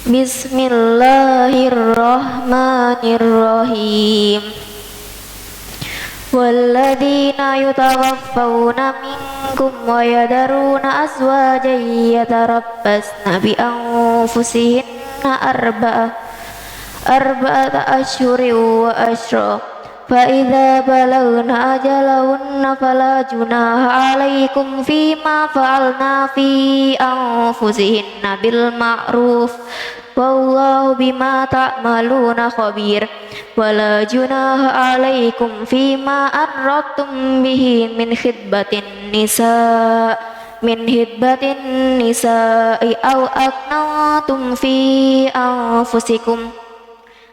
Bismillahirrahmanirrahim. Walladzina yutawaffawna minkum wa yadaruna azwajan yatarabbasna bi anfusihinna arba'ata ashhurin wa ashra. Fa idza balagna ajalahunna fala junaha 'alaikum fima fa'alna fi anfusihinna bil ma'ruf. Wallahu bima ta'maluna khabir. Wala junaha 'alaikum fima arradtum bihi min khidbatin nisa'i aw aknatum fi anfusikum.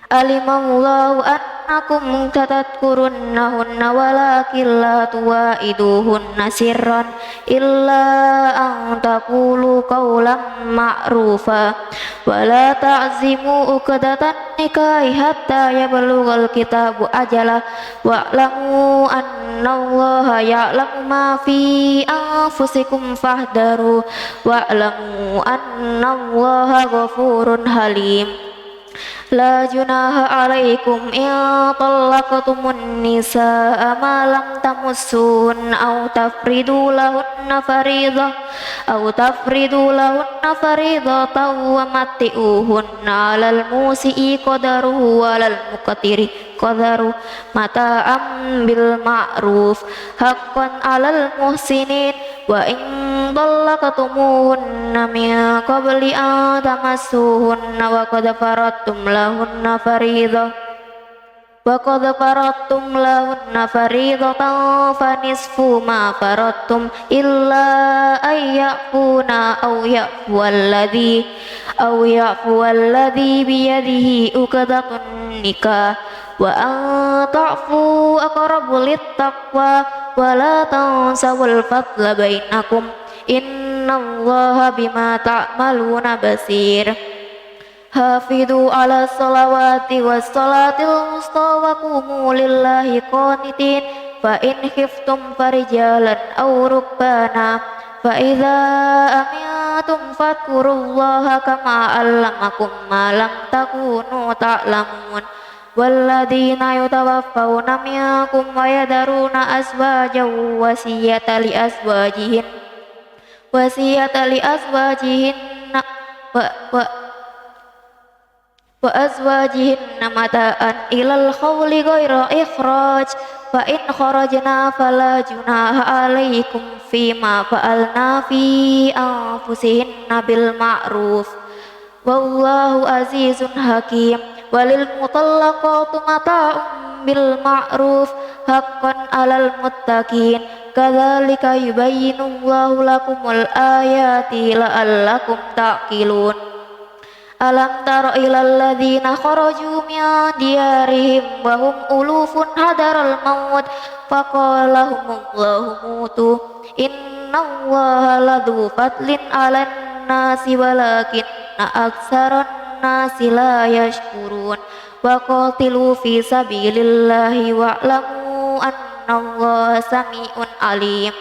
Alimallahu annakum tatadkurunnahunna walakin la tuwaiduhunna sirran illa an taqulu qawlan ma'rufa wala ta'zimu uqdatan nikahi hatta yablughal kitabu ajalah wa'lamu annallaha ya'lamu ma fi anfusikum fahdharu wa'lamu annallaha ghafurun halim. La junaha 'alaikum in talaqtumun nisaa ma lam tamussun aw tafridu lahunna fariidatan wa matti'uhunna 'alal musi'i qadaruhu wa 'alal muqtiri qadaru mata'am bil ma'ruf haqqan 'alal muhsinin. Wa in talaqtumuhunna min qabli an tamassuhunna wa qad faradtum lahunna fariidatan fanisfu ma faradtum illa an ya'funa aw ya'fu alladhi biyadihi uqdatun nikah wa an ta'fu aqrabu lit-taqwa wa la tansawul fadla bainakum innallaha bima ta'maluna basir. Hafidhu ala salawati was salatil wusta wa qumu lillahi qanitin. Fa in khiftum farijalan aw rukbana fa idza amintum fadhkurullaha kama 'allamakum ma lam takunu ta'lamun. Walladzina yutawaffawna minkum wa yadaruna azwajan wasiyatan li azwajihinna wa azwajihinna mata'an ilal khawli ghayra ikhraj. Fa in kharajna fala junaha 'alaikum fima fa'alna fi anfusihinna bil ma'ruf. Wallahu azizun hakim. Walil mutallaqatu mata'un bil ma'ruf haqqan 'alal muttaqin. Kadzalika yubayyinullahu lakumul ayati la'allakum ta'qilun. Alam tara ilal ladzina kharaju min diyarihim wa hum ulufun hadaral maut faqala lahumullahu mutu innallaha ladzu fadlin 'alan nasi walakinna aktsaran nasi la yashkurun. Wa qatilu fi sabilillahi wa'lamu annallaha sami'un alim.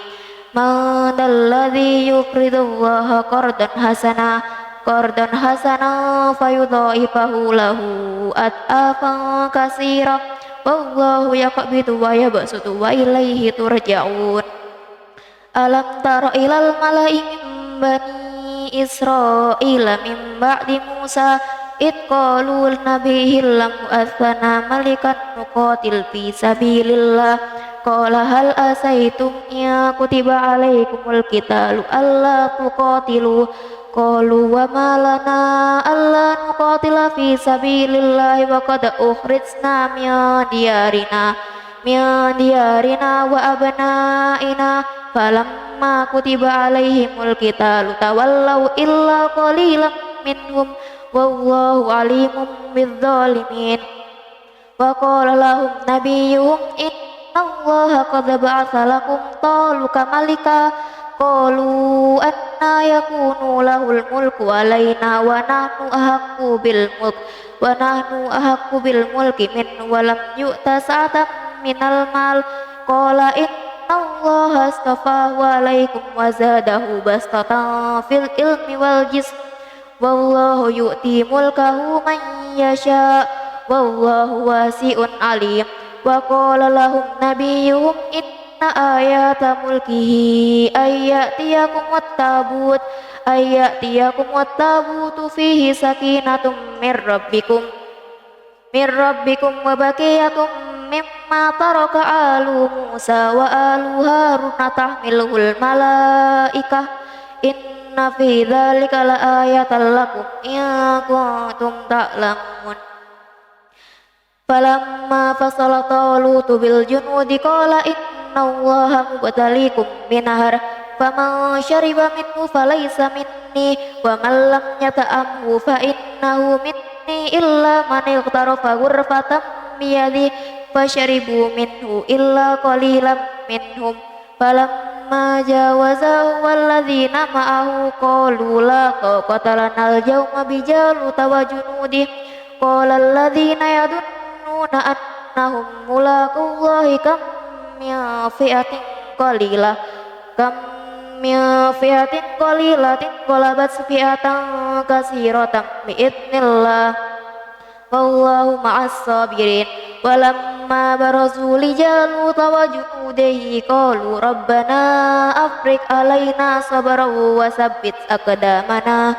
Man dalladzi yuqridullaha qardan hasana fayudha'ifahu lahu ad'afan katsira wallahu yaqbidu wa yabsutu wa ilaihi turja'un. Alam tara ilal mala'i min bani Israila min ba'di Musa id qalu nabiyyin lam athana malikan nuqatil fi sabilillah qala hal asaitum ya kutiba alaikumul qitalu alla tuqatilu qalu wa ma lana alla nuqatila fi sabilillah wa qad ukhrijna min diyarina wa abnaina falamma kutiba alaihimul qitalu tawallaw illa qalilan minhum wallahu alimun bidzalimin. Wa qala lahum nabiyyuhum innallaha qad ba'atha lakum taluka malika qalu anna yakunu lahul mulku alaina wa nahnu ahaqqu bil mulki min wa lam yu'ta sa'atan minal mal qala innallaha astafahu alaikum wa zadahu bastatan fil ilmi wal jism wallahu yu'ti mulkahu man yasha wallahu wasi'un alim. Wa qala lahum nabiyyuhum inna ayata mulkihi ayyatiyakum wat-tabutu fihi sakinatum min rabbikum wa baqiyatum mimma taraka alu Musa wa alu Harun tahmiluhul malaikah inna fi dzalika laayatan lakum in kuntum ta'lamun. Falamma fasala Talutu bil junudi qala inna Allaha mubtaliikum binahar faman syariba minhu falaysa minni wa man lam yata'amhu fa innahu minni illa man iqtarafa ghurfatan biyadihi fasharibu minhu illa qalilan minhum. Falamma jawazahu walladzina ma'ahu qalu la taqata lana al-yawma bijaluta wa junudihi qala alladzina yadunnuna annahum mulaqullahi kam min fi'atin qalilatin qalabat fi'atan katsiratan bi'idznillah wallahu ma'as sabirin. Walamma barazu li Jaluta wa junudihi qalu rabbana afriq alaina sabran wa sabbit aqdamana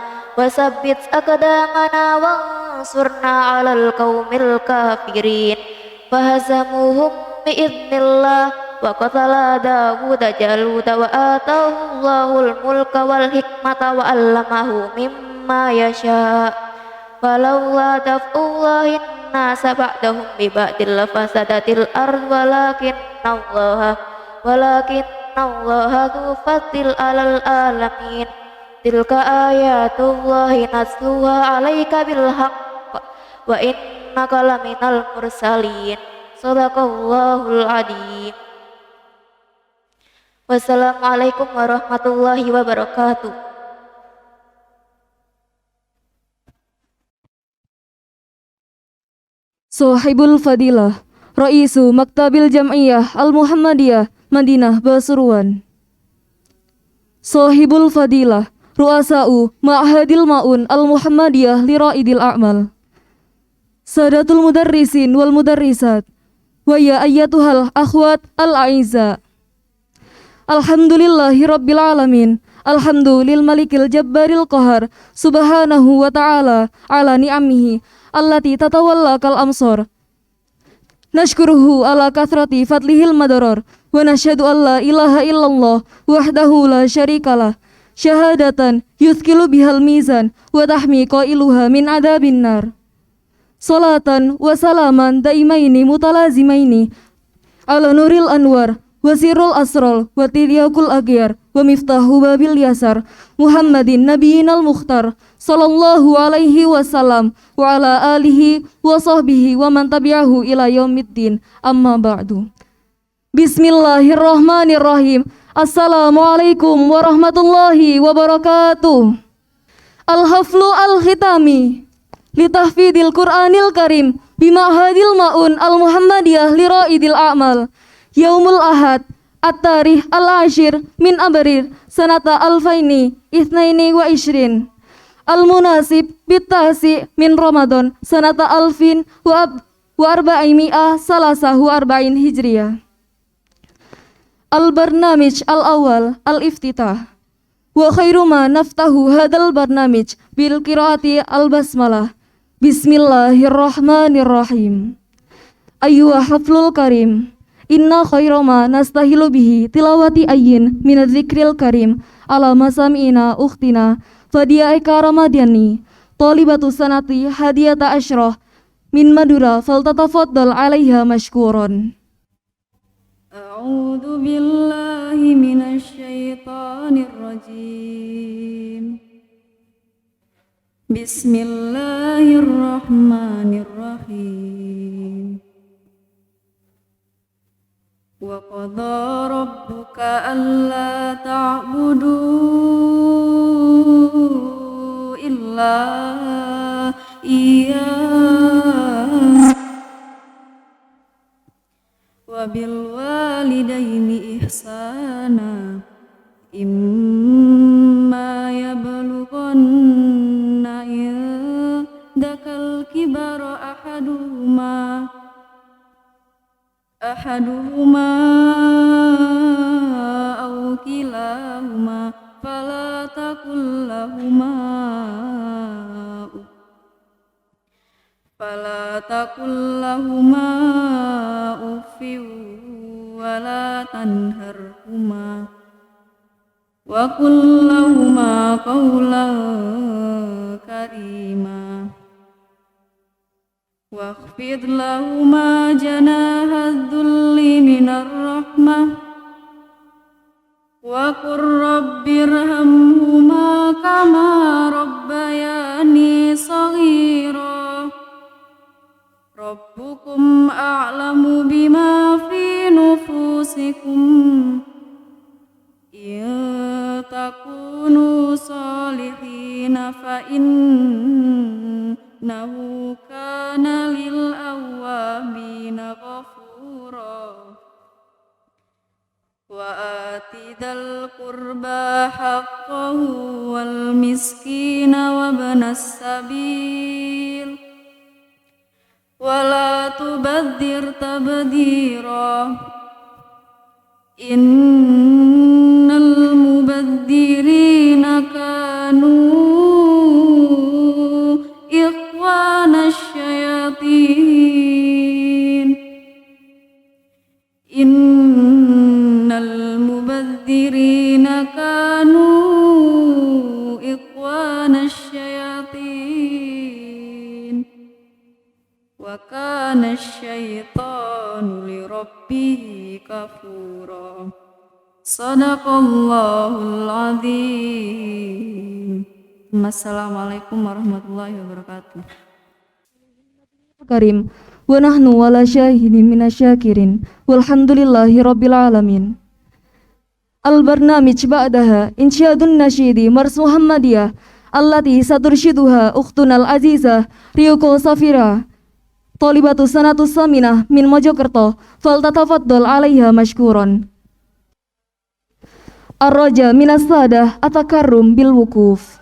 wansurna 'alal qaumil kafirin. Fahazamuhum bi'idznillah wa qatala Dawud Jaluta wa atahu Allahul mulka wal hikmata wa 'allamahu mimma yasha. Falawla daf'ullahin nasa ba'dahum bi ba'dil fasadatil ard walakinna Allaha dzu fadlin 'alal alamin. Tilka ayatullahi natluha 'alaika bil haqq wa innaka laminal mursalin. Shadaqallahul adzim. Wassalamualaikum warahmatullahi wabarakatuh. Sohibul Fadilah, Raisu Maktabil Jam'iyah Al-Muhammadiyah Madinah Basuruan. Sohibul Fadilah, Ru'asa'u Ma'hadil Ma'un Al-Muhammadiyah Liraidil A'mal. Sadatul Mudarrisin wal Mudarrisat, wa ya ayyatuhal akhwat al-a'izza. Alhamdulillahi Rabbil Alamin. Alhamdulil Malikil Jabbaril Qahar Subhanahu wa ta'ala ala ni'amihi allati tatawalla kal amsor. Nashkuruhu ala kathrati fadlihil madarar wa nashhadu an la ilaha illallah wahdahu la syarikalah syahadatan yuthkilu bihal mizan wa tahmi qailuha min adabin nar. Salatan wa salaman daimaini mutalazimaini ala nuril anwar wasirul asrol wa tiryakul agyar wa miftahu babil yasar Muhammadin nabiyinal mukhtar sallallahu alaihi wasallam wa ala alihi wa sahbihi wa man tabi'ahu ila yaumiddin, amma ba'du. Bismillahirrahmanirrahim. Assalamualaikum warahmatullahi wabarakatuh. Al-haflu al-khitami litahfidil Qur'anil Karim bima'hadil ma'un al-Muhammadiyah liraidil a'mal. Yaumul Ahad, At-Tarikh Al-Ashir min Abarir Sanata Alfaini Ithnaini wa Ishrin Al-Munasib Bittasi min Ramadan Sanata Alfin wa Arba'imi'ah Salasahu Arba'in Hijriyah. Al-Barnamij Al-Awal Al-Iftitah. Wa khairu ma naftahu hadal barnamij bil qiraati al-basmalah. Bismillahirrahmanirrahim. Ayyuha haflul karim, inna khairu ma nastahilu bihi tilawati ayyin minadz zikril karim ala masami'ina ukhtina Fadia Eka Ramadhani talibatu sanati hadiyata asyrah min Madura faltatafaddal 'alaiha mashkuran. A'udzu billahi minasy syaithanir rajim. Bismillahirrahmanirrahim. Wa qadha rabbuka alla ta'budu illa iyyah wa bil walidaini ihsana imma yablughanna أحدهما أو كلاهما فلا تقل لهما أف ولا تنهرهما وقل لهما قولا كريما واخفض لهما جناح الذل من الرحمة وقل رب ارحمهما كما ربياني صغيرا ربكم أعلم بما في نفوسكم إن تكونوا صالحين فإنه كان للأوابين غفورا وآت ذا القربى حقه والمسكين وابن السبيل ولا تبذر تبذيرا إن المبذرين كانوا إخوان الشياطين إن المبذرين كانوا إخوان الشياطين وكان الشيطان لربه كفورا صدق الله العظيم. Assalamualaikum warahmatullahi wabarakatuh. Karim wa nahnu wala syahidin minasyakirin walhamdulillahi rabbil alamin. Al-barnamij ba'daha insyadun nasyidi mars Muhammadiyah allati saturshiduha ukhtunal azizah Riyuko Safira Thalibatu sanatus saminah min Mojokerto faltatafaddal alaiha mashkuron. Ar-raja minas sadah atakarrum bil wukuf.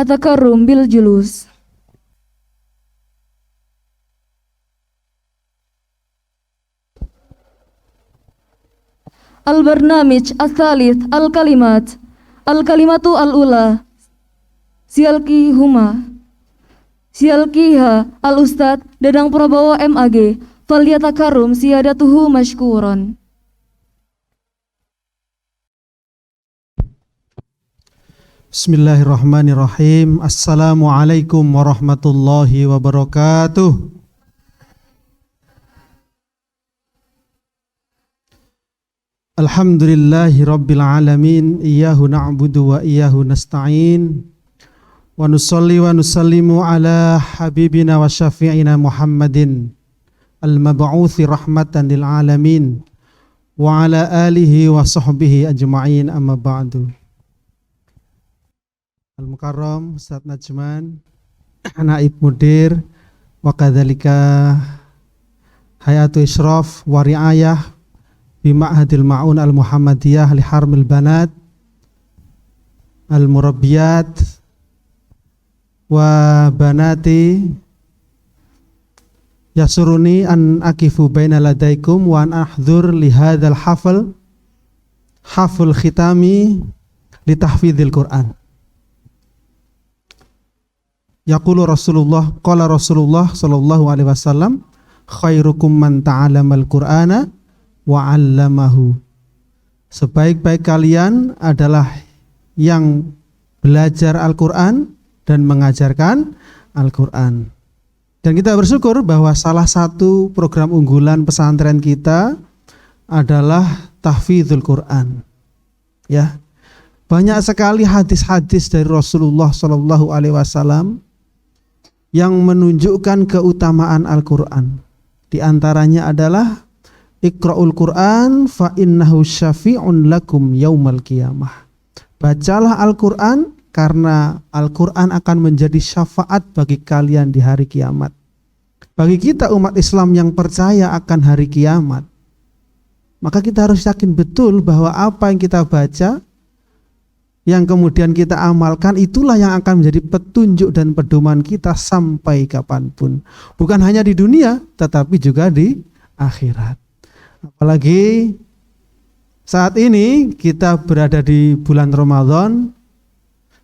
Atakarrum bil julus. Al-barnamij ats-tsalits al-kalimat. Al-kalimatu al-ula. Sialkiha al-Ustad Dadang Prabowo MAG. Falyatakarum siyadatuhu mashkuron. Bismillahirrahmanirrahim. Assalamualaikum warahmatullahi wabarakatuh. Alhamdulillahi rabbil alamin. Iyyahu na'budu wa iyyahu nasta'in. Wa nusalli wa nusallimu ala habibina wa syafi'ina Muhammadin al-mab'uthi rahmatan lil alamin wa ala alihi wa sahbihi ajma'in, amma ba'du. Al-Mukarram Ustadz Najman, Naib Mudir, wa kadzalika Hayatu Isyraf wa Riayah bi Ma'hadil Ma'un Al-Muhammadiyah li Harmil Banat Al-Murabbiyat wa Banati, yasuruni an akifu baina ladaikum wa an ahdhur li hadzal hafl khitami li tahfidzil Qur'an. Yaqulu Rasulullah, qala Rasulullah sallallahu alaihi wasallam, khairukum man ta'allamal Qur'ana wa 'allamahu. Sebaik-baik kalian adalah yang belajar Al-Qur'an dan mengajarkan Al-Qur'an. Dan kita bersyukur bahwa salah satu program unggulan pesantren kita adalah tahfidzul Qur'an. Ya. Banyak sekali hadis-hadis dari Rasulullah sallallahu alaihi wasallam yang menunjukkan keutamaan Al-Qur'an. Di antaranya adalah Iqra'ul Qur'an fa innahu syafi'un lakum yaumal qiyamah. Bacalah Al-Qur'an karena Al-Qur'an akan menjadi syafaat bagi kalian di hari kiamat. Bagi kita umat Islam yang percaya akan hari kiamat, maka kita harus yakin betul bahwa apa yang kita baca, yang kemudian kita amalkan, itulah yang akan menjadi petunjuk dan pedoman kita sampai kapanpun. Bukan hanya di dunia, tetapi juga di akhirat. Apalagi saat ini kita berada di bulan Ramadan,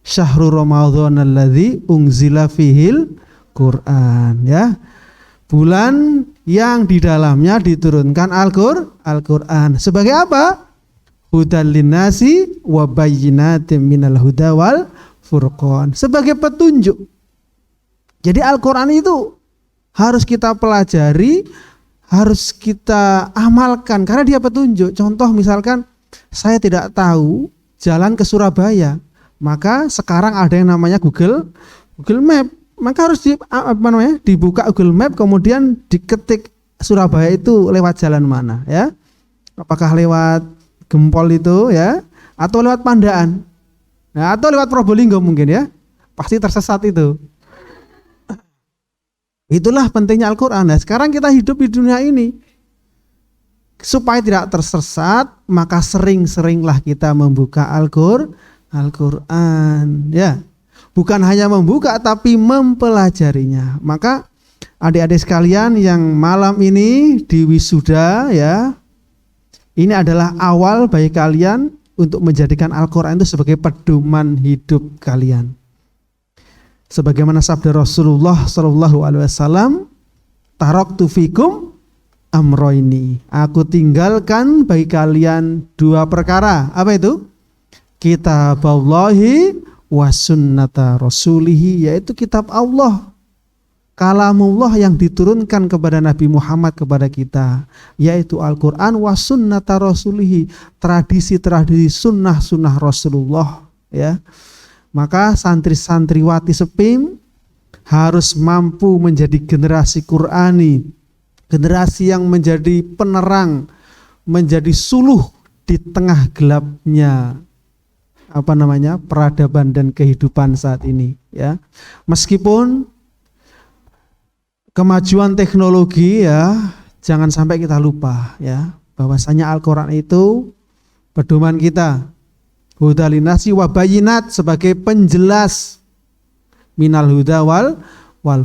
Syahrul Ramadan alladzi unzila fihil Qur'an, ya. Bulan yang di dalamnya diturunkan Al-Qur'an. Sebagai apa? Hudal linnasi wa bayyinatin minal huda wal furqan, sebagai petunjuk. Jadi Al-Qur'an itu harus kita pelajari, harus kita amalkan karena dia petunjuk. Contoh misalkan saya tidak tahu jalan ke Surabaya, maka sekarang ada yang namanya Google Map. Maka harus dibuka Google Map, kemudian diketik Surabaya itu lewat jalan mana, ya. Apakah lewat Gempol itu, ya, atau lewat Pandaan, nah, atau lewat Probolinggo mungkin, ya, pasti tersesat itu. Itulah pentingnya Al-Quran. Nah, sekarang kita hidup di dunia ini supaya tidak tersesat, maka sering-seringlah kita membuka Al-Quran, ya, bukan hanya membuka tapi mempelajarinya. Maka adik-adik sekalian yang malam ini di wisuda, ya, ini adalah awal bagi kalian untuk menjadikan Al-Quran itu sebagai pedoman hidup kalian. Sebagaimana sabda Rasulullah sallallahu alaihi wasallam, taraktu fikum amroini. Aku tinggalkan bagi kalian dua perkara. Apa itu? Kitaballahi wa sunnata rasulihi, yaitu kitab Allah, kalamullah yang diturunkan kepada Nabi Muhammad kepada kita, yaitu Al-Quran, wa sunnata rasulihi, tradisi-tradisi sunnah-sunnah Rasulullah, ya. Maka santri-santriwati Sepim harus mampu menjadi generasi Qur'ani, generasi yang menjadi penerang, menjadi suluh di tengah gelapnya peradaban dan kehidupan saat ini, ya. Meskipun kemajuan teknologi, ya, jangan sampai kita lupa, ya, bahwasanya Al-Quran itu pedoman kita, hudal linnasi wa bayyinat, sebagai penjelas minal huda wal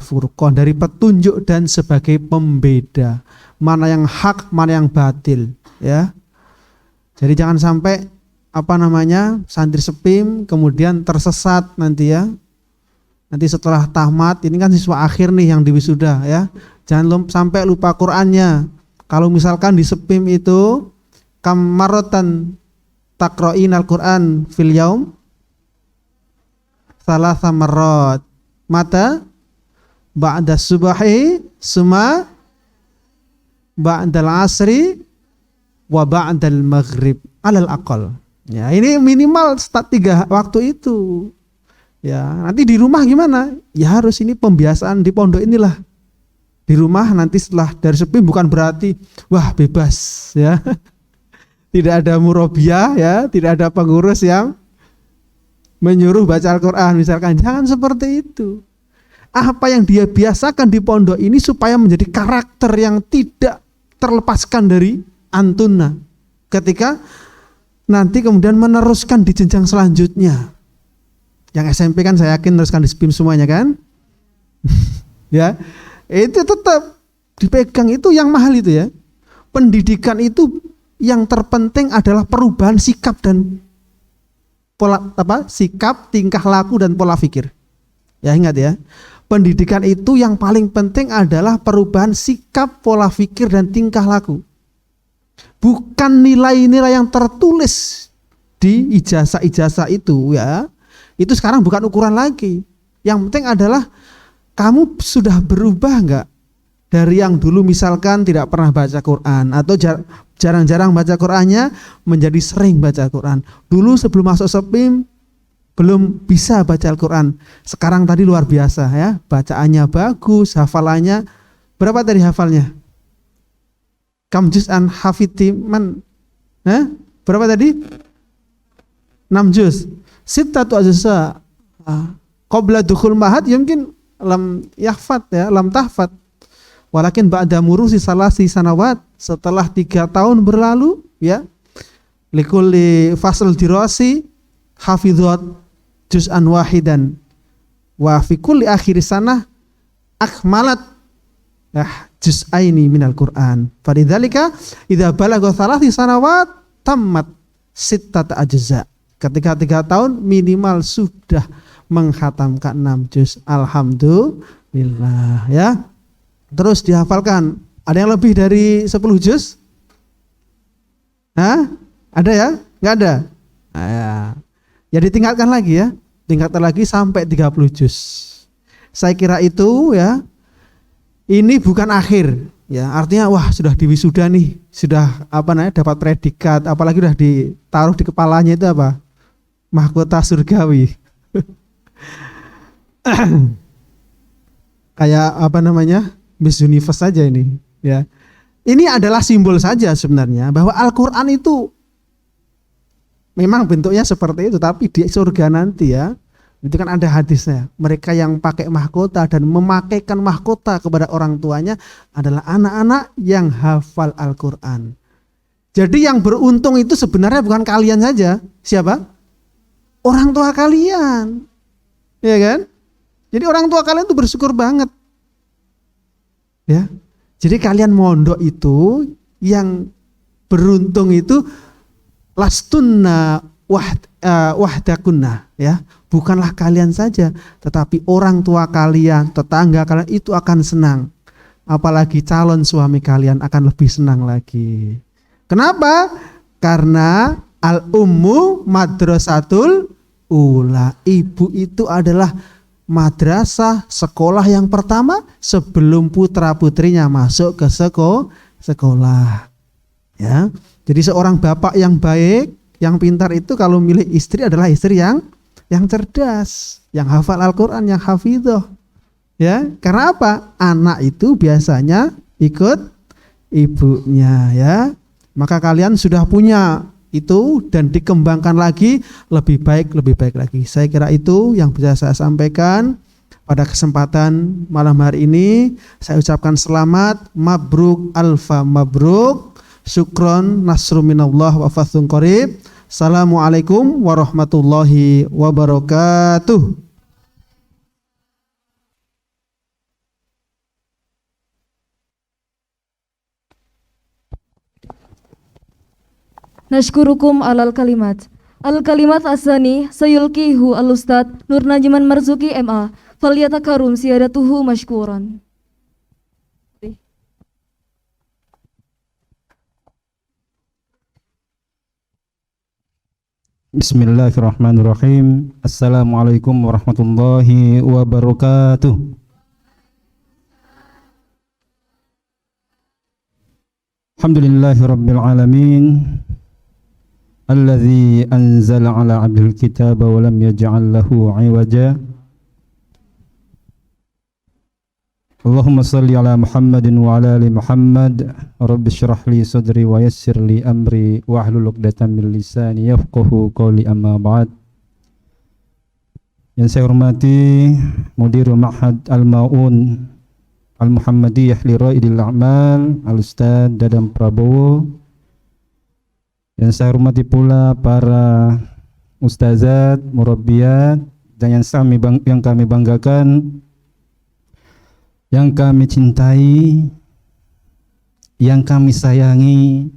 furqan, dari petunjuk dan sebagai pembeda mana yang hak, mana yang batil, ya. Jadi jangan sampai santri sepim kemudian tersesat nanti ya. Nanti setelah tamat, ini kan siswa akhir nih yang diwisuda ya. Jangan sampai lupa Qur'annya. Kalau misalkan di sepim itu kam marratan taqra'in al-Qur'an fil yaum salasa marrat. Mata ba'da subahi summa ba'dal asri wa ba'dal maghrib alal aqal. Ya, ini minimal 3 waktu itu. Ya, nanti di rumah gimana? Ya harus ini pembiasaan di pondok inilah. Di rumah nanti setelah dari sepim bukan berarti wah bebas ya. Tidak ada murabiah ya, tidak ada pengurus yang menyuruh baca Al-Qur'an misalkan. Jangan seperti itu. Apa yang dia biasakan di pondok ini supaya menjadi karakter yang tidak terlepaskan dari antuna. Ketika nanti kemudian meneruskan di jenjang selanjutnya. Yang SMP kan saya yakin teruskan di SPIM semuanya kan. Ya, itu tetap dipegang, itu yang mahal itu ya. Pendidikan itu yang terpenting adalah perubahan sikap dan sikap, tingkah laku dan pola pikir. Ya ingat ya. Pendidikan itu yang paling penting adalah perubahan sikap, pola pikir dan tingkah laku. Bukan nilai-nilai yang tertulis di ijazah-ijazah itu ya. Itu sekarang bukan ukuran lagi. Yang penting adalah kamu sudah berubah enggak? Dari yang dulu misalkan tidak pernah baca Quran atau jarang-jarang baca Qurannya menjadi sering baca Quran. Dulu sebelum masuk SPIM belum bisa baca Al-Quran. Sekarang tadi luar biasa ya. Bacaannya bagus, hafalannya berapa tadi hafalnya? Kam juz'an hafidti man? Berapa tadi? 6 juz. Sittatu ajza. Qabla dukhul mahad mungkin lam yahfad ya, lam tahfad. Walakin ba'da murusi salasi sanawat, setelah 3 tahun berlalu ya, likulli fasl dirasi hafidhat juz'an wahidan wa fi kulli akhir sanah akmalat juz'aini minal Qur'an. Falidzalika idza balagha salasi sanawat tammat sittata ajza. Ketika 3 tahun minimal sudah menghatamkan 6 juz. Alhamdulillah ya. Terus dihafalkan. Ada yang lebih dari 10 juz? Ada ya? Enggak ada? Ya ditingkatkan lagi ya. Tingkatkan lagi sampai 30 juz. Saya kira itu ya. Ini bukan akhir. Ya, artinya wah sudah diwisuda nih, sudah dapat predikat, apalagi sudah ditaruh di kepalanya itu apa? Mahkota surgawi. Kayak Miss Universe saja ini ya. Ini adalah simbol saja sebenarnya bahwa Al-Qur'an itu memang bentuknya seperti itu, tapi di surga nanti ya. Itu kan ada hadisnya. Mereka yang pakai mahkota dan memakaikan mahkota kepada orang tuanya adalah anak-anak yang hafal Al-Qur'an. Jadi yang beruntung itu sebenarnya bukan kalian saja. Siapa? Orang tua kalian, ya kan? Jadi orang tua kalian tuh bersyukur banget, ya. Jadi kalian mondok itu yang beruntung itu lastunna wahdakunna, ya. Bukanlah kalian saja, tetapi orang tua kalian, tetangga kalian itu akan senang. Apalagi calon suami kalian akan lebih senang lagi. Kenapa? Karena al-ummu madrasatul ula. Ibu itu adalah madrasah, sekolah yang pertama sebelum putra-putrinya masuk ke sekolah. Ya. Jadi seorang bapak yang baik, yang pintar itu kalau milih istri adalah istri yang cerdas, yang hafal Al-Qur'an, yang hafidhah. Ya, karena apa? Anak itu biasanya ikut ibunya ya. Maka kalian sudah punya itu dan dikembangkan lagi lebih baik lagi. Saya kira itu yang bisa saya sampaikan pada kesempatan malam hari ini. Saya ucapkan selamat, mabruk, alfa mabruk, syukron, nasrun minallah wa fathun qarib. Assalamualaikum warahmatullahi wabarakatuh. Nashkurukum alal kalimat. Al-kalimat asani sayulkihu al-ustad Nur Najman Marzuki MA. Falyatakarum siyadatuhu mashkuran. Bismillahirrahmanirrahim. Assalamualaikum warahmatullahi wabarakatuh. Alhamdulillahi rabbil alamin. Alladzi anzala ala 'abdil kitaba wa lam yaj'al lahu 'iwaja. Allahumma salli ala Muhammadin wa ala ali Muhammad. Rabbi shrah li sadri wa yassir li amri wa hlul 'uqdatam min lisani yafqahu qawli, amma ba'd. Yang saya hormati Mudir Ma'had Al-Ma'un Al-Muhammadiyah li Raidil A'mal Al-Ustaz Dadang Prabowo. Yang saya hormati pula para ustazat, murabbiyat, dan yang kami banggakan, yang kami cintai, yang kami sayangi,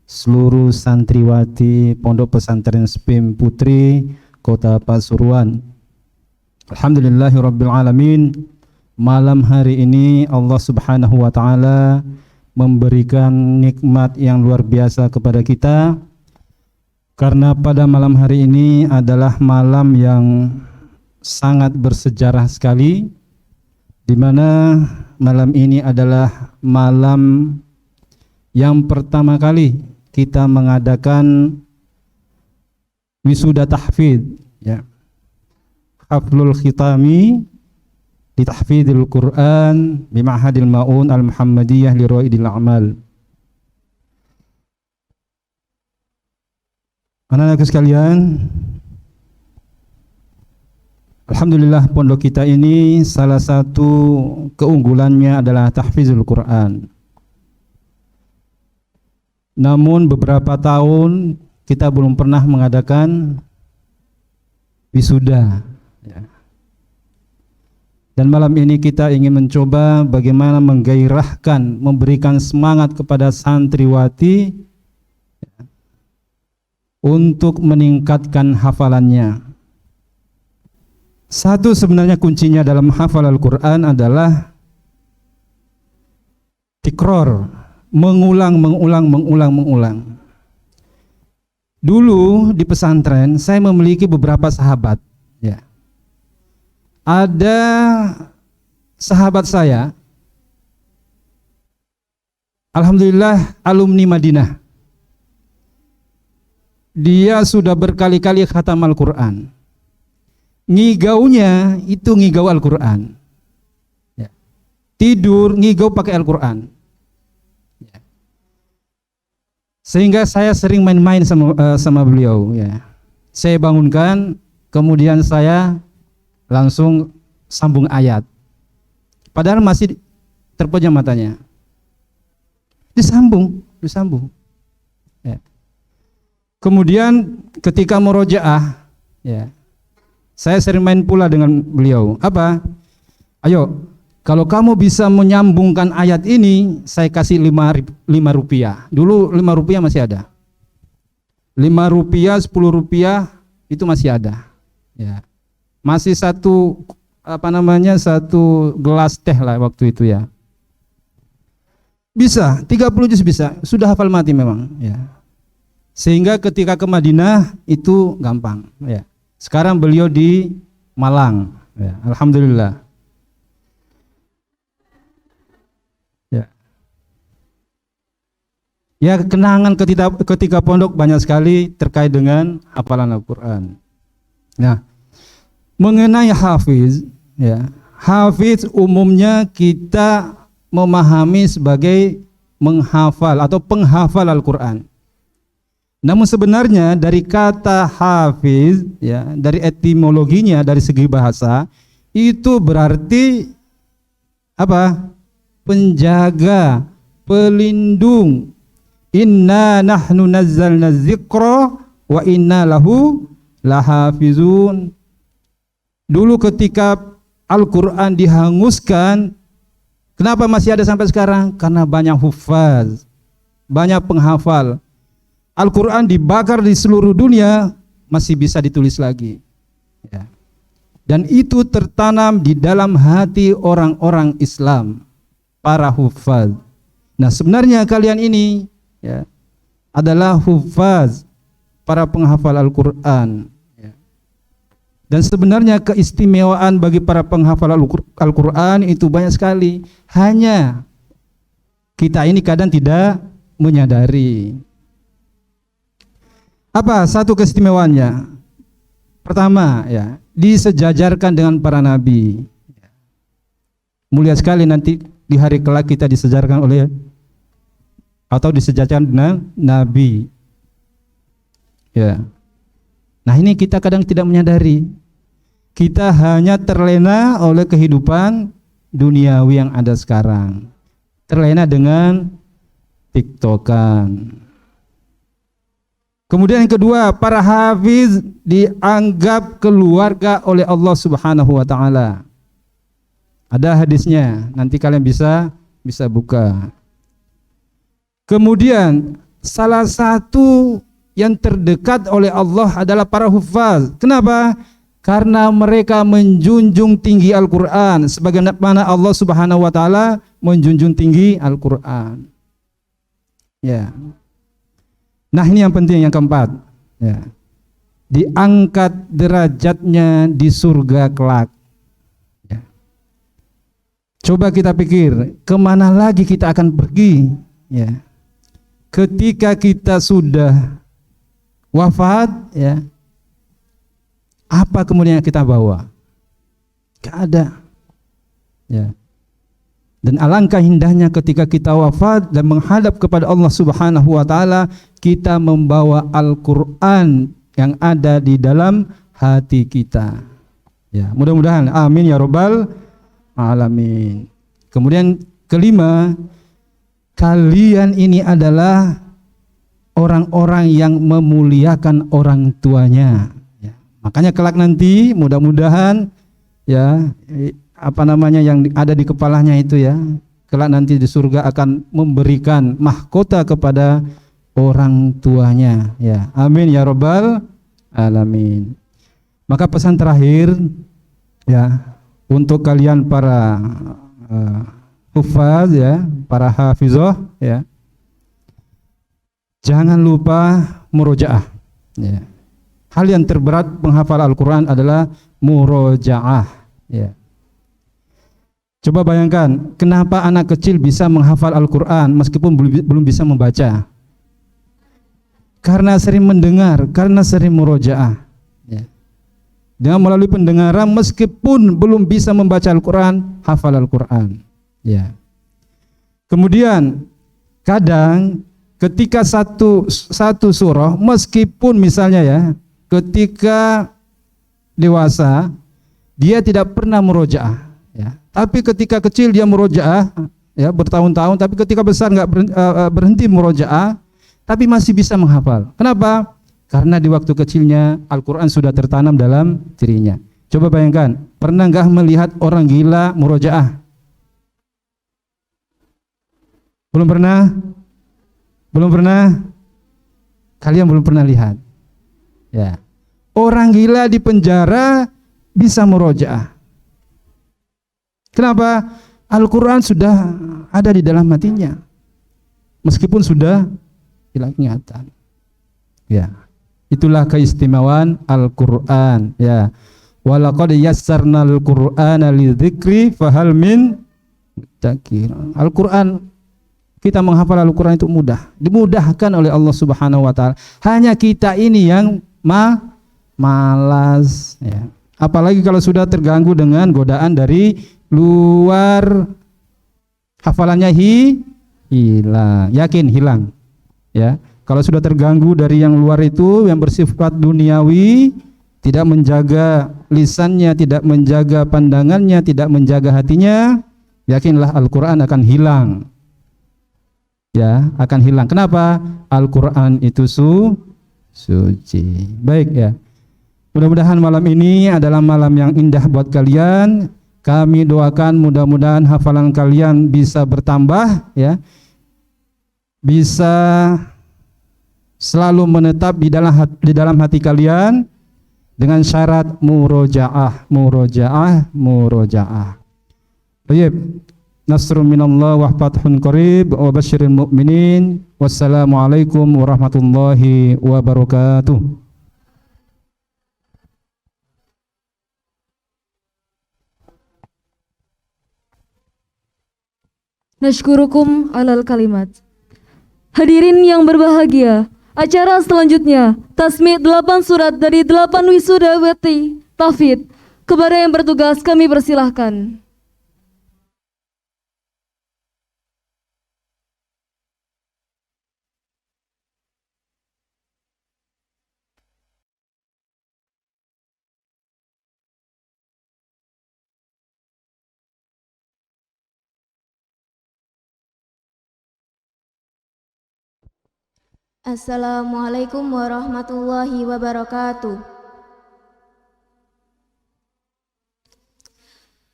seluruh santriwati Pondok Pesantren SPIM Putri Kota Pasuruan. Alhamdulillahirabbil alamin. Malam hari ini Allah Subhanahu wa taala memberikan nikmat yang luar biasa kepada kita, karena pada malam hari ini adalah malam yang sangat bersejarah sekali, di mana malam ini adalah malam yang pertama kali kita mengadakan wisuda tahfidz, ya, haflul khitami di tahfidzil Quran di Ma'hadil Ma'un Al-Muhammadiyah li Raidil A'mal. Anak-anakku sekalian, alhamdulillah pondok kita ini salah satu keunggulannya adalah tahfizul Quran. Namun beberapa tahun kita belum pernah mengadakan wisuda, ya. Dan malam ini kita ingin mencoba bagaimana menggairahkan, memberikan semangat kepada santriwati, ya, untuk meningkatkan hafalannya. Satu sebenarnya kuncinya dalam hafal Al-Quran adalah tikror, mengulang. Dulu di pesantren saya memiliki beberapa sahabat, ya. Ada sahabat saya, alhamdulillah alumni Madinah. Dia sudah berkali-kali khatam Al-Quran. Ngigaunya itu ngigau Al-Quran, ya. Tidur ngigau pakai Al-Quran, ya. Sehingga saya sering main-main sama beliau, ya. Saya bangunkan, kemudian saya langsung sambung ayat, padahal masih terpejam matanya. Disambung, ya. Kemudian ketika murojaah, ya, saya sering main pula dengan beliau. Apa? Ayo, kalau kamu bisa menyambungkan ayat ini, saya kasih 5 rupiah. Dulu 5 rupiah masih ada. 5 rupiah, 10 rupiah itu masih ada, ya. Masih satu gelas teh lah waktu itu, ya. Bisa, 30 juz bisa. Sudah hafal mati memang, ya. Sehingga ketika ke Madinah itu gampang, ya. Sekarang beliau di Malang, ya. Alhamdulillah, ya. Ya, kenangan ketika pondok banyak sekali terkait dengan hafalan Al-Quran. Nah, mengenai hafiz, ya, hafiz umumnya kita memahami sebagai menghafal atau penghafal Al-Quran. Namun sebenarnya dari kata hafiz, ya, dari etimologinya, dari segi bahasa, itu berarti apa? Penjaga, pelindung. Inna nahnu nazzalna dzikra wa inna lahu lahafizun. Dulu ketika Al-Quran dihanguskan, kenapa masih ada sampai sekarang? Karena banyak hufaz, banyak penghafal. Al-Quran dibakar di seluruh dunia, masih bisa ditulis lagi. Ya. Dan itu tertanam di dalam hati orang-orang Islam, para hufaz. Nah, sebenarnya kalian ini ya, adalah hufaz, para penghafal Al-Quran. Ya. Dan sebenarnya keistimewaan bagi para penghafal Al-Quran itu banyak sekali. Hanya kita ini kadang tidak menyadari. Apa satu keistimewaannya? Pertama, ya, disejajarkan dengan para nabi. Mulia sekali nanti di hari kelak kita disejajarkan oleh atau disejajarkan dengan nabi. Ya. Nah, ini kita kadang tidak menyadari. Kita hanya terlena oleh kehidupan duniawi yang ada sekarang. Terlena dengan TikTokan. Kemudian yang kedua, para hafiz dianggap keluarga oleh Allah Subhanahu wa taala. Ada hadisnya, nanti kalian bisa buka. Kemudian salah satu yang terdekat oleh Allah adalah para hufaz. Kenapa? Karena mereka menjunjung tinggi Al-Quran, sebagaimana Allah Subhanahu wa taala menjunjung tinggi Al-Quran. Ya. Nah, ini yang penting, yang keempat, ya. Diangkat derajatnya di surga kelak. Ya. Coba kita pikir, kemana lagi kita akan pergi, ya. Ketika kita sudah wafat, ya, apa kemudian yang kita bawa? Gak ada, ya. Dan alangkah indahnya ketika kita wafat dan menghadap kepada Allah Subhanahu wa taala, kita membawa Al-Qur'an yang ada di dalam hati kita. Ya, mudah-mudahan amin ya rabbal alamin. Kemudian kelima, kalian ini adalah orang-orang yang memuliakan orang tuanya. Ya, makanya kelak nanti mudah-mudahan ya yang ada di kepalanya itu ya, kelak nanti di surga akan memberikan mahkota kepada orang tuanya, ya. Amin ya rabbal alamin. Maka pesan terakhir ya untuk kalian para hufaz ya, para hafizah ya, jangan lupa murojaah, ya. Hal yang terberat menghafal Al-Quran adalah murojaah, ya. Coba bayangkan, kenapa anak kecil bisa menghafal Al-Quran meskipun belum bisa membaca? Karena sering mendengar, karena sering murojaah. Ya. Dengan melalui pendengaran meskipun belum bisa membaca Al-Quran, hafal Al-Quran. Ya. Kemudian kadang ketika satu surah, meskipun misalnya ya, ketika dewasa dia tidak pernah murojaah. Ya. Tapi ketika kecil dia murojaah, ya, bertahun-tahun. Tapi ketika besar nggak berhenti murojaah, tapi masih bisa menghafal. Kenapa? Karena di waktu kecilnya Al-Quran sudah tertanam dalam dirinya. Coba bayangkan, pernah nggak melihat orang gila murojaah? Belum pernah? Belum pernah? Kalian belum pernah lihat? Ya. Orang gila di penjara bisa murojaah. Kenapa? Al-Quran sudah ada di dalam hatinya, meskipun sudah hilang ingatan. Ya, itulah keistimewaan Al-Quran. Ya, walaqad yassarnal Qur'ana lidzikri fahal min mudzakir. Al-Quran, kita menghafal Al-Quran itu mudah, dimudahkan oleh Allah Subhanahu wa taala. Hanya kita ini yang malas, ya. Apalagi kalau sudah terganggu dengan godaan dari luar, hafalannya hilang, yakin hilang, ya. Kalau sudah terganggu dari yang luar itu yang bersifat duniawi, tidak menjaga lisannya, tidak menjaga pandangannya, tidak menjaga hatinya, yakinlah Al-Quran akan hilang, ya, akan hilang. Kenapa? Al-Quran itu suci. Baik ya, mudah-mudahan malam ini adalah malam yang indah buat kalian. Kami doakan mudah-mudahan hafalan kalian bisa bertambah, ya, bisa selalu menetap di dalam hati kalian dengan syarat murojaah. Baik. Nasrun minallah wa fathun qarib wa basyiril mu'minin. Wassalamualaikum warahmatullahi wabarakatuh. Nashkurukum alal kalimat. Hadirin yang berbahagia, acara selanjutnya tasmi' 8 surat dari 8 wisudawati tahfidz. Kepada yang bertugas kami persilahkan. Assalamualaikum warahmatullahi wabarakatuh.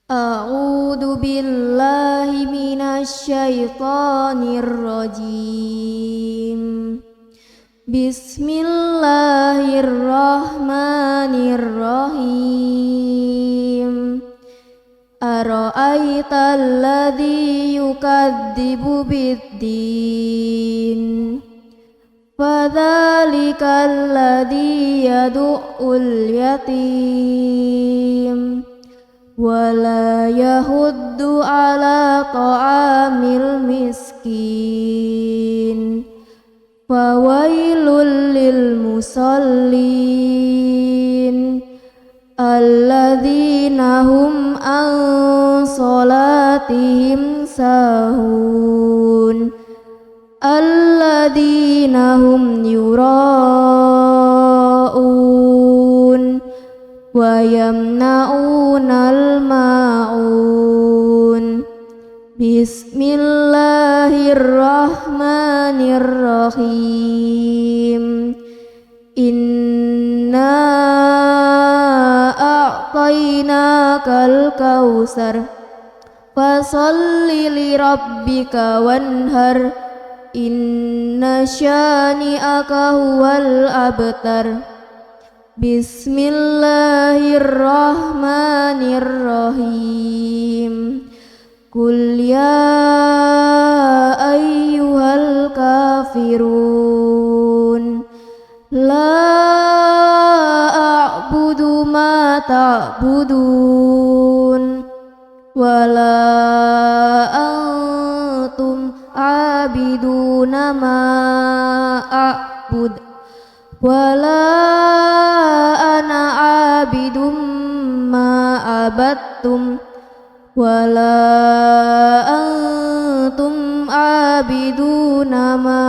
A'udzu billahi minasy syaithanir rajim. Bismillahirrahmanirrahim. Ara'aital ladzi yukadzibu biddin. Fadzalikal ladzi yad'ul yatim wa la yahuddu ala ta'amil miskin. Fawailul lil musallin alladzina hum an salatihim sahun. Alladzina hum yura'un wa yamna'unal ma'un. Bismillahirrahmanirrahim. Inna a'tainakal kautsar fasalli li rabbika wanhar. Inna syani'aka huwal abtar. Bismillahirrahmanirrahim. Qul ya ayyuhal kafirun la a'budu ma ta'budun wa la antum abiduna ma a'bud wala ana abidum ma abattum wala antum abiduna ma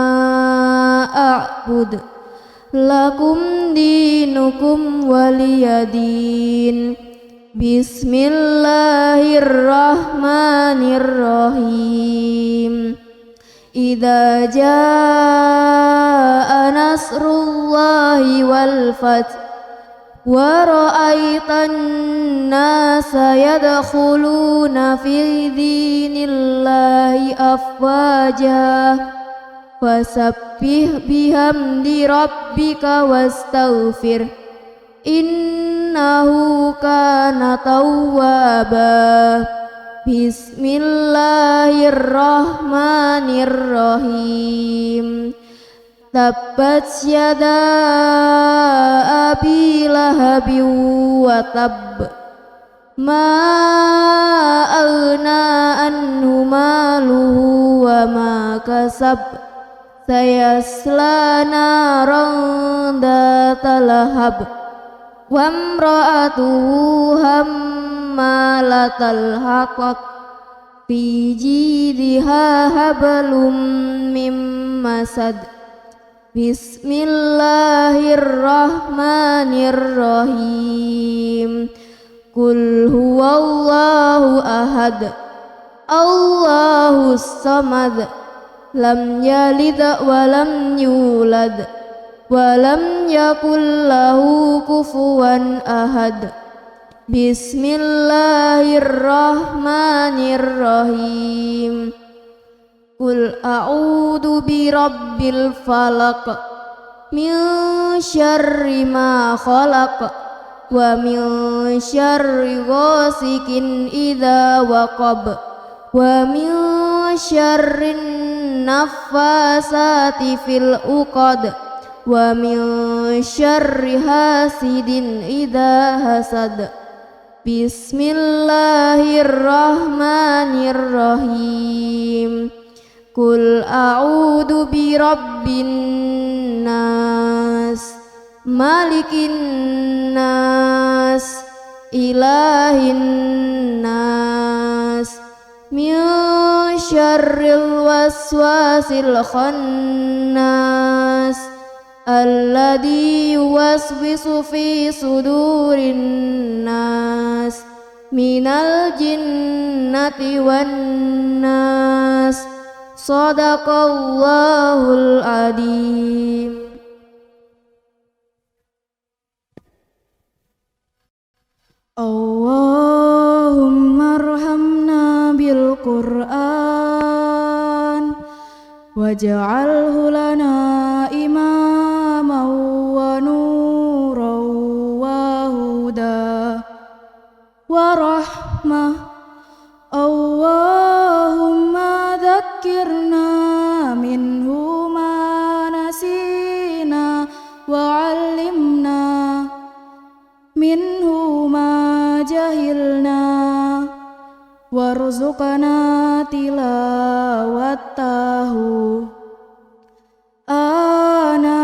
a'bud lakum dinukum waliyadin. Bismillahirrahmanirrahim. Idza jaa nasrullahi wal fath wa ra'aitan nasa yadkhuluna fi dinillahi afwaja fasabbih bihamdi rabbika wastaghfir innahu kana tawwaba. Bismillahirrahmanirrahim. Tabbat yada abi lahabin wa tab ma aghna anhu maluhu wa ma kasab sayasla naran dhata lahab wa imra'atuhu hammalatal hatab fi jidha hablum mim masad. Bismillahirrahmanirrahim. Qul huwallahu ahad Allahus samad lam yalid wa lam yulad wa lam yakul lahu kufuwan ahad. Bismillahirrahmanirrahim. Qul a'udzu birabbil falaq min syarri ma khalaq wa min syarri ghasikin idza waqab wa min syarrin naffasati fil uqad wa min syarri hasidin idza hasad. Bismillahirrahmanirrahim. Qul a'udzu birabbin nas, malikin nas, ilahin nas, min syarril waswasil khannas, alladzi yuwaswisu fi sudurin nas, minal jinnati wan nas. Sadaqallahul adzim. Allahumma arhamna bil Qur'an waj'alhu lana imaman wa nuran wa huda wa rahmah. Allahumma dzakkirna minhu ma nasina wa 'allimna minhu ma jahilna warzuqna tilawatahu ana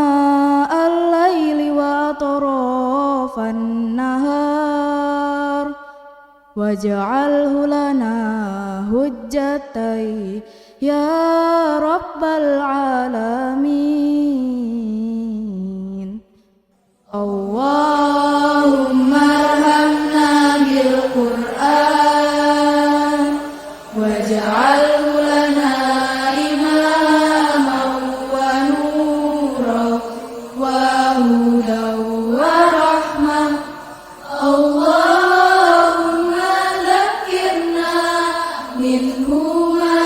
al-laili wa atrafan nahar waj'alhu lana hujjatai ya rabbal alamin. Allahumma arhamna bil Qur'an waj'alhu lana imaman wa nuran wa hudan wa rahmah. Allahumma dzakkirna minhu ma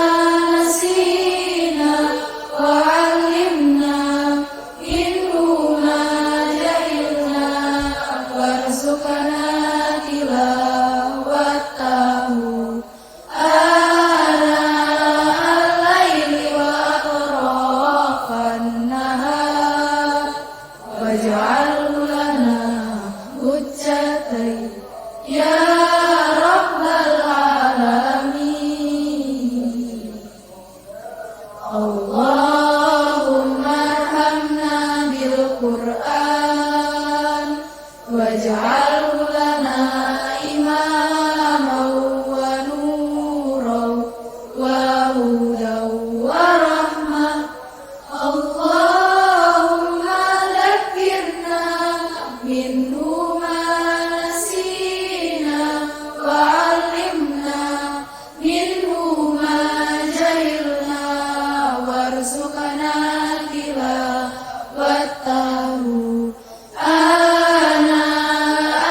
nasina wa 'allimna minhu ma jahilna warzuqna tilawatahu ana al-laili wa atrafan nahar waj'alhu lana hujjatai ya rabbal alamin. Allahumma arhamna bil Qur'an waj'alhu lana imaman wa nuran wa hudan wa rahmah. Allahumma dzakkirna minhu ma nasina wa 'allimna minhu ma jahilna warzuqna tilawatahu ana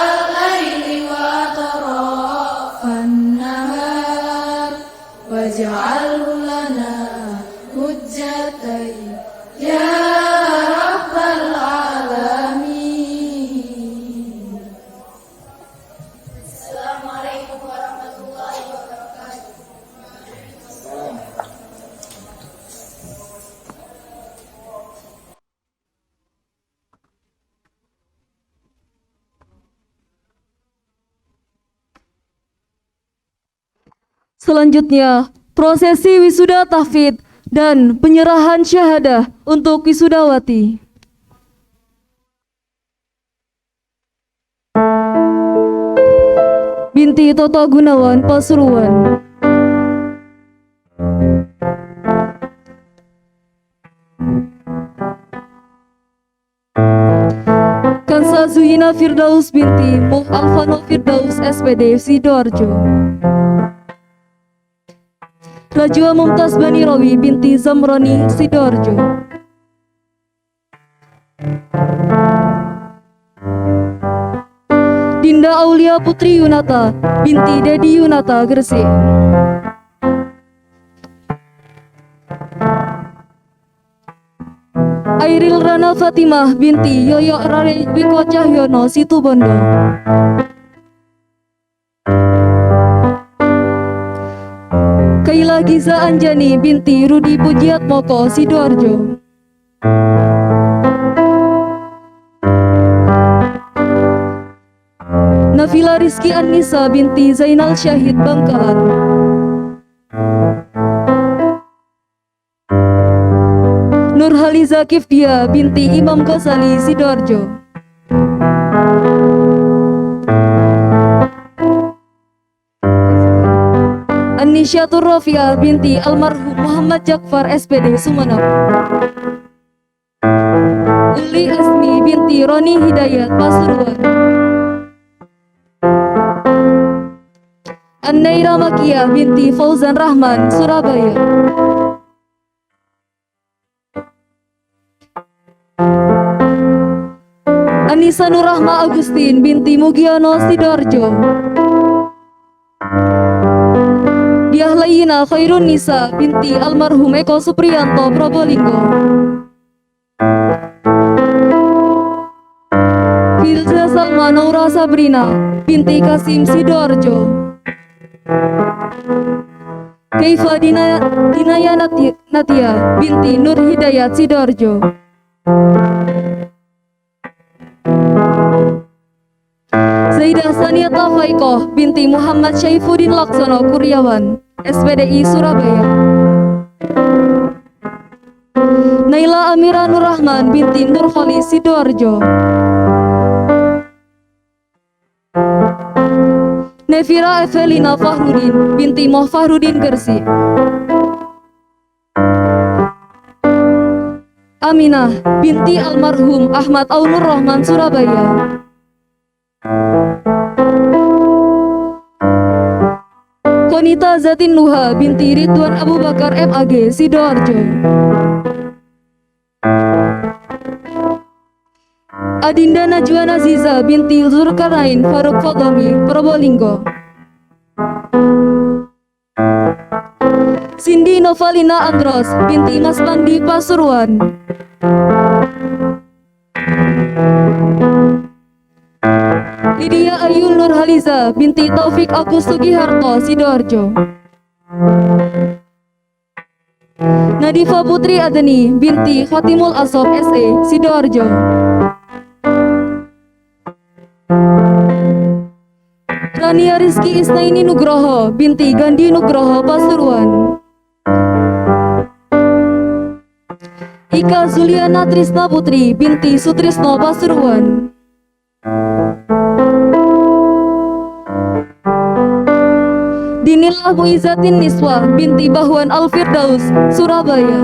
al-laili wa atrafan nahar waj'alhu lana hujjatai ya rabbal alamin. Assalamualaikum warahmatullahi wabarakatuh. Selanjutnya, prosesi wisuda tahfidz dan penyerahan syahadah untuk wisudawati. Binti Toto Gunawan Pasuruan. Kansa Zuyina Firdaus binti Muh Alfano Firdaus SPD Sidoarjo. Rajwa Mumtaz Bani Rawi binti Zamrani Sidoarjo. Dinda Aulia Putri Yunata binti Dedi Yunata Gresik. Airil Rana Fatimah binti Yoyo Rare Wiko Cahyono Situbondo. Kaila Giza Anjani binti Rudi Pujiatmoko Sidoarjo. Nafila Rizky Annisa binti Zainal Syahid Bangkalan. Nurhaliza Kifdia binti Imam Ghazali Sidoarjo. Anisyatur Rofiah binti almarhum Muhammad Jakfar SPD Sumenep. Uli Asmi binti Roni Hidayat Pasuruan. An-Naira Makia binti Fauzan Rahman Surabaya. Anissa Nurrahma Agustin binti Mugiono Sidoarjo. Diahlayina Khairun Nisa binti almarhum Eko Supriyanto Probolinggo. Filza Salma Naura Sabrina binti Kasim Sidoarjo. Keifa Dinaya Natia binti Nur Hidayat Sidoarjo. Zaidah Saniata Faikoh binti Muhammad Syaifuddin Laksono Kuryawan SPDI Surabaya. Naila Amira Nurrahman binti Nur Khalis Sidoarjo. Nevira Evelina Fahrudin binti Moh Fahrudin Gersik. Aminah binti almarhum Ahmad Aunur Rahman Surabaya. Konita Zatin Nuha binti Ridwan Abu Bakar MAG Sidoarjo. Adinda Najwa Naziza binti Zulkarnain Faruk Fadami Probolinggo. Cindy Novalina Andros binti Mas Pandi Pasuruan. Lydia Ayu Nurhaliza binti Taufik Agus Sugiharto Sidoarjo. Nadifa Putri Adeni binti Khatimul Asob SE Sidoarjo. Rania Rizky Isnaini Nugroho binti Gandhi Nugroho Pasuruan. Ika Zuliana Trisna Putri binti Sutrisno Pasuruan. Dinillah Muizatin Niswa binti Bahwan Al-Firdaus Surabaya.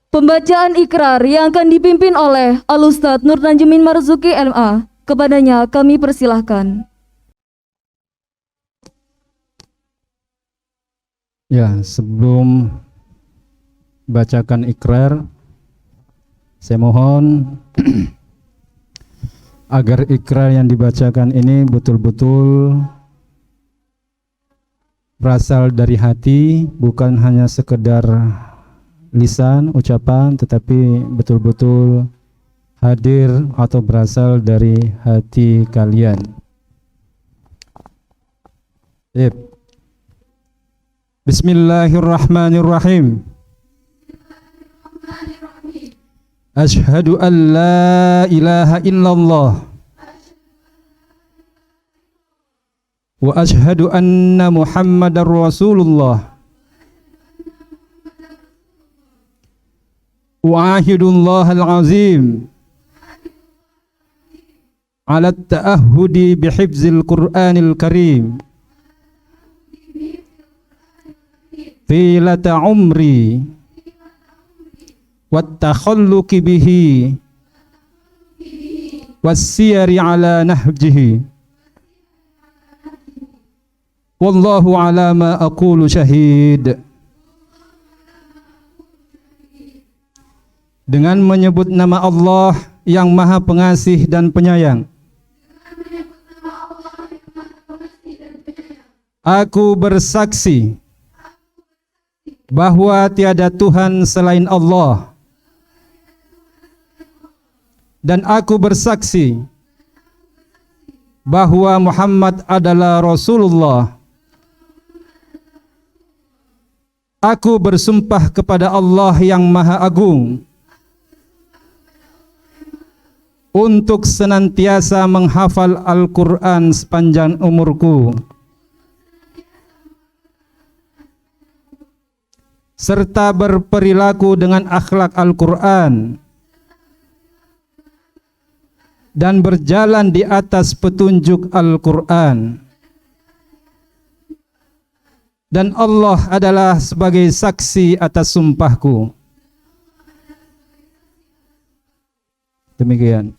Pembacaan ikrar yang akan dipimpin oleh Al-Ustadz Nur Najmin Marzuki MA. Kepadanya kami persilahkan. Ya, sebelum bacakan ikrar, saya mohon agar ikrar yang dibacakan ini betul-betul berasal dari hati, bukan hanya sekedar lisan, ucapan, tetapi betul-betul hadir atau berasal dari hati kalian. Bismillahirrahmanirrahim. Asyhadu an la ilaha illallah wa asyhadu anna Muhammadar Rasulullah. Wa'ahidullah al-azim ala ta'ahudi bihifzil Qur'anil Karim tilata umri wattakhalluqi bihi wassiyari ala nahjihi wallahu ala ma aqulu syahid. dengan menyebut nama Allah yang Maha Pengasih dan Penyayang. Aku bersaksi bahwa tiada Tuhan selain Allah, dan aku bersaksi bahwa Muhammad adalah Rasulullah. Aku bersumpah kepada Allah yang Maha Agung untuk senantiasa menghafal Al-Quran sepanjang umurku, serta berperilaku dengan akhlak Al-Quran dan berjalan di atas petunjuk Al-Quran. Dan Allah adalah sebagai saksi atas sumpahku. Demikian.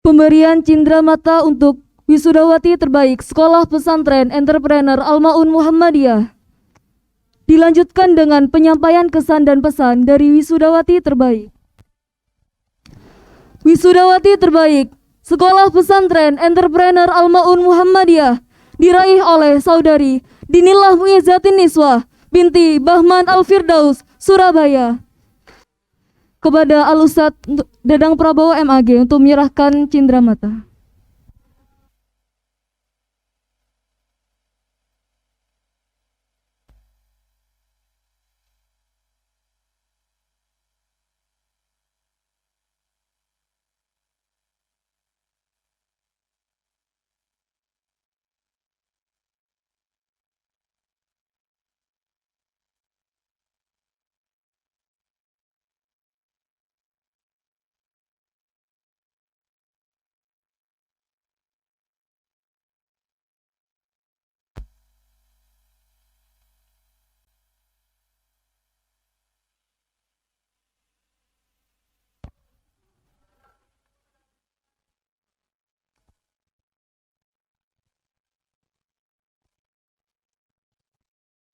Pemberian Cindra Mata untuk Wisudawati Terbaik Sekolah Pesantren Entrepreneur Al-Ma'un Muhammadiyah. Dilanjutkan dengan penyampaian kesan dan pesan dari wisudawati terbaik. Wisudawati terbaik Sekolah Pesantren Entrepreneur Al-Ma'un Muhammadiyah diraih oleh saudari Dinillah Muizzatin Niswah binti Bahman Al-Firdaus, Surabaya. Kepada Al-Ustadz Dadang Prabowo MAG untuk menyerahkan cindera mata.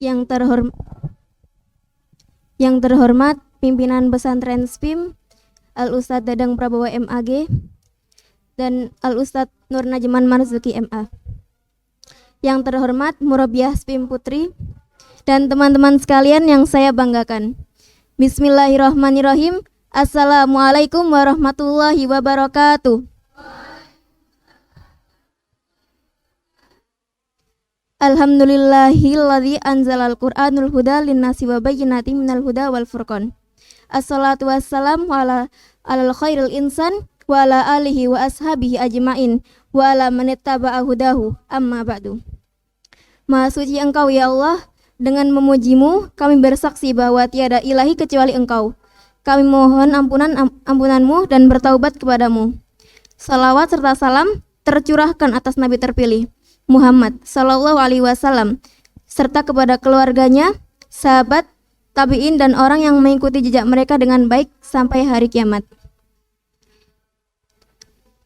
Yang terhormat pimpinan pesantren SPIM Al-Ustadz Dadang Prabowo MAG dan Al-Ustadz Nur Najman Marzuki MA. Yang terhormat Murabiah SPIM Putri dan teman-teman sekalian yang saya banggakan. Bismillahirrahmanirrahim. Assalamualaikum warahmatullahi wabarakatuh. Alhamdulillahilladzi anzalal Qur'anul huda linnasi wa bayyinatin minal huda wal furqan. Assalatu wassalamu ala alal khairil insan wa ala alihi wa ashabihi ajmain wa ala man ittaba'a hudahu amma ba'du. Maha suci Engkau ya Allah, dengan memujimu kami bersaksi bahwa tiada ilahi kecuali Engkau. Kami mohon ampunanmu dan bertaubat kepadamu. Salawat serta salam tercurahkan atas Nabi terpilih Muhammad Sallallahu Alaihi Wasallam serta kepada keluarganya, sahabat, tabiin dan orang yang mengikuti jejak mereka dengan baik sampai hari kiamat.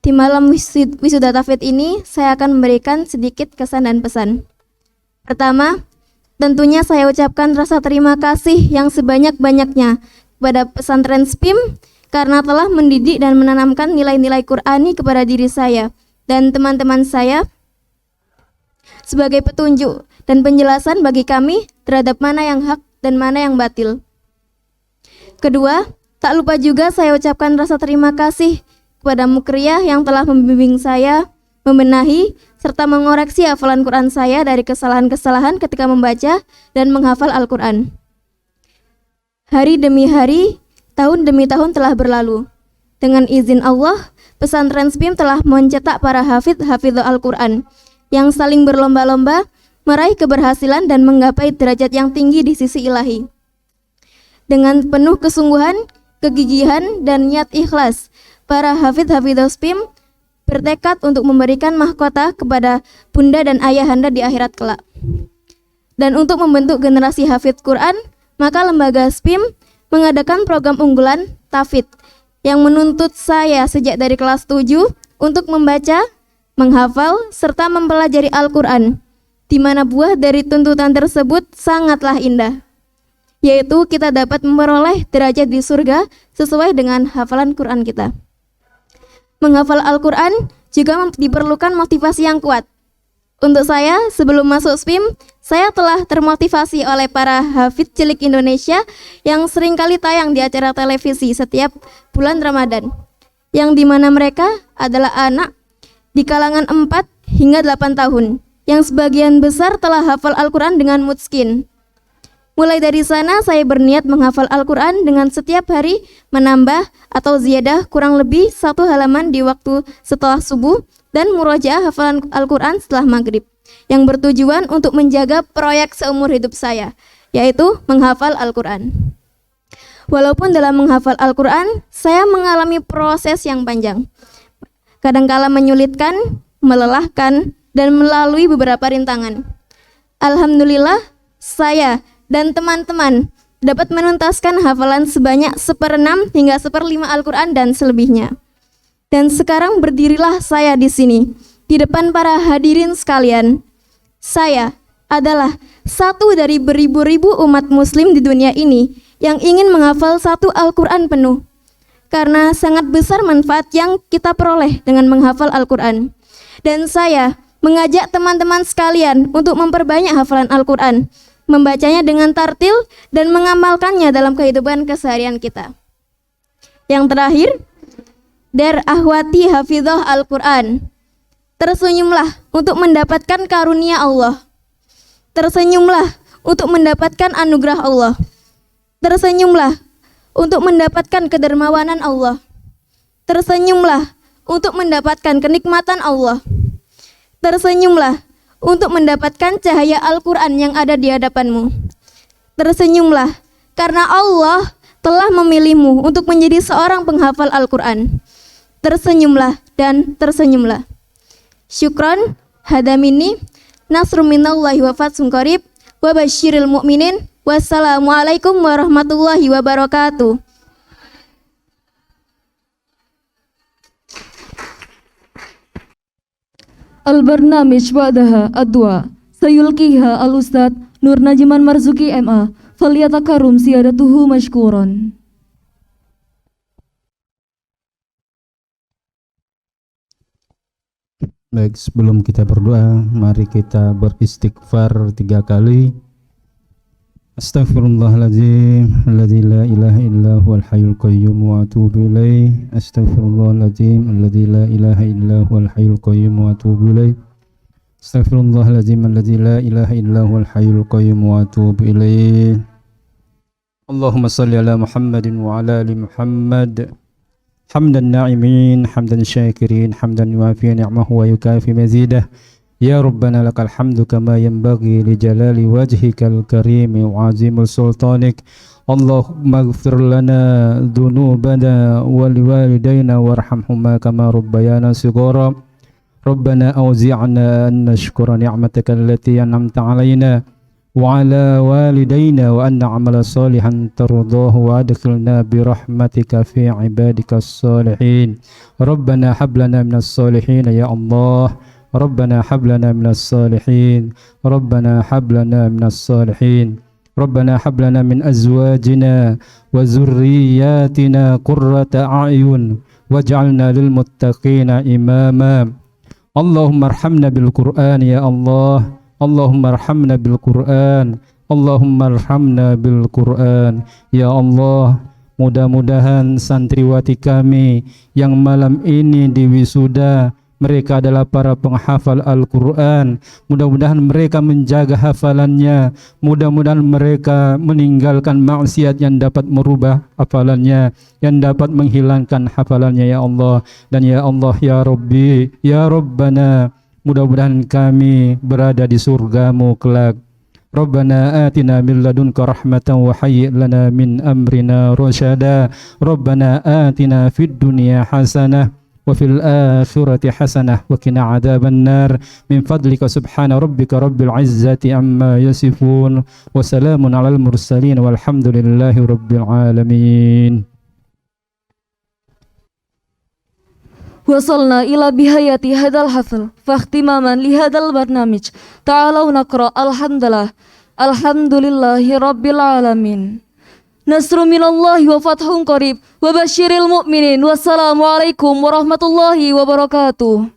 Di malam wisuda tafid ini saya akan memberikan sedikit kesan dan pesan. Pertama, tentunya saya ucapkan rasa terima kasih yang sebanyak-banyaknya kepada pesantren SPIM karena telah mendidik dan menanamkan nilai-nilai Qur'ani kepada diri saya dan teman-teman saya sebagai petunjuk dan penjelasan bagi kami terhadap mana yang hak dan mana yang batil. Kedua, tak lupa juga saya ucapkan rasa terima kasih kepada Mukriyah yang telah membimbing saya, membenahi, serta mengoreksi hafalan Quran saya dari kesalahan-kesalahan ketika membaca dan menghafal Al-Quran. Hari demi hari, tahun demi tahun telah berlalu. Dengan izin Allah, pesantren SPIM telah mencetak para hafidh-hafidh Al-Quran yang saling berlomba-lomba meraih keberhasilan dan menggapai derajat yang tinggi di sisi ilahi. Dengan penuh kesungguhan, kegigihan, dan niat ikhlas, para hafidh-hafidh SPIM bertekad untuk memberikan mahkota kepada bunda dan ayahanda di akhirat kelak. Dan untuk membentuk generasi hafidh Quran, maka lembaga SPIM mengadakan program unggulan Tafid yang menuntut saya sejak dari kelas 7 untuk membaca, menghafal, serta mempelajari Al-Quran, di mana buah dari tuntutan tersebut sangatlah indah, yaitu kita dapat memperoleh derajat di surga sesuai dengan hafalan Quran kita. Menghafal Al-Quran juga diperlukan motivasi yang kuat. Untuk saya, sebelum masuk SPIM, saya telah termotivasi oleh para hafidh cilik Indonesia yang seringkali tayang di acara televisi setiap bulan Ramadan, yang dimana mereka adalah anak di kalangan 4 hingga 8 tahun, yang sebagian besar telah hafal Al-Quran dengan mutskin. Mulai dari sana saya berniat menghafal Al-Quran dengan setiap hari menambah atau ziyadah kurang lebih 1 halaman di waktu setelah subuh dan murojaah hafalan Al-Quran setelah maghrib, yang bertujuan untuk menjaga proyek seumur hidup saya, yaitu menghafal Al-Quran. Walaupun dalam menghafal Al-Quran, saya mengalami proses yang panjang, kadangkala menyulitkan, melelahkan, dan melalui beberapa rintangan. Alhamdulillah, saya dan teman-teman dapat menuntaskan hafalan sebanyak 1/6 hingga 1/5 Al-Quran dan selebihnya. Dan sekarang berdirilah saya di sini, di depan para hadirin sekalian. Saya adalah satu dari beribu-ribu umat muslim di dunia ini yang ingin menghafal satu Al-Quran penuh. Karena sangat besar manfaat yang kita peroleh dengan menghafal Al-Quran. Dan saya mengajak teman-teman sekalian untuk memperbanyak hafalan Al-Quran, membacanya dengan tartil dan mengamalkannya dalam kehidupan keseharian kita. Yang terakhir, Dar ahwati hafizah Al-Quran. Tersenyumlah untuk mendapatkan karunia Allah. Tersenyumlah untuk mendapatkan anugerah Allah. Tersenyumlah untuk mendapatkan kedermawanan Allah. Tersenyumlah untuk mendapatkan kenikmatan Allah. Tersenyumlah untuk mendapatkan cahaya Al-Quran yang ada di hadapanmu. Tersenyumlah karena Allah telah memilihmu untuk menjadi seorang penghafal Al-Quran. Tersenyumlah dan tersenyumlah. Syukron, hadamini, nasrum minallahi wa fathun qarib, wa basyiril mu'minin. Wassalamualaikum warahmatullahi wabarakatuh. Al-Barnamij ba'daha ad-dua sayulkiha al-Ustad Nur Najiman Marzuki MA falyatakarum siyadatuhu mashkuran. Baik, sebelum kita berdoa, mari kita beristighfar 3 kali. Astaghfirullahaladzim alladzi la ilaha illa huwal hayyul qayyum wa atubu ilaih. Astaghfirullahaladzim alladzi la ilaha illa huwal hayyul qayyum wa atubu ilaih. Astaghfirullahaladzim alladzi la ilaha illa huwal hayyul qayyum wa atubu ilaih. Allahumma salli ala Muhammadin wa ala ali Muhammad. Hamdan na'imin, hamdan syakirin, hamdan yuafi ni'mahu wa yukafi mazidah. Ya Rabbana lakal hamdu kama yanbaghi li jalali wajhikal karimi wa azimul sultanik. Allahumma ighfir lana dhunubana wa liwalidayna warhamhuma kama rabbayana shighara. Rabbana awzi'na an nashkura ni'mataka allati an'amta 'alaina wa 'ala walidayna wa an na'mala salihan tardahu wa adkhilna bi rahmatika fi 'ibadikas salihin. Rabbana hab lana minas salihin ya Allah. Rabbana hab lana minas salihin. Rabbana hab lana minas salihin. Rabbana hab lana min azwajina wa zurriyyatina qurrata a'yun waj'alna lil muttaqina imama. Allahumma arhamna bil Qur'an ya Allah. Allahumma arhamna bil Qur'an. Allahumma arhamna bil Qur'an. Ya Allah, mudah-mudahan santriwati kami yang malam ini di wisuda, mereka adalah para penghafal Al-Quran. Mudah-mudahan mereka menjaga hafalannya. Mudah-mudahan mereka meninggalkan maksiat yang dapat merubah hafalannya, yang dapat menghilangkan hafalannya ya Allah. Dan ya Allah ya Rabbi, ya Rabbana, mudah-mudahan kami berada di surgamu kelak. Rabbana atina min ladunka rahmatan wa hayyi' lana min amrina rasyada. Rabbana atina fid dunya hasanah wa fil akhirati hasanah wa qina adzaban nar. Min fadlika subhana rabbika rabbil izzati amma yasifun wa salamun alal mursalin walhamdulillahi rabbil alamin. Wasalna ila bihayati hadal hafal fakhtimaman li hadal barnamij. Ta'alau naqra alhamdulillah. Alhamdulillahi rabbil alamin. Nasru minallahi wa fathun qarib wa basyiril mu'minin. Wassalamualaikum warahmatullahi wabarakatuh.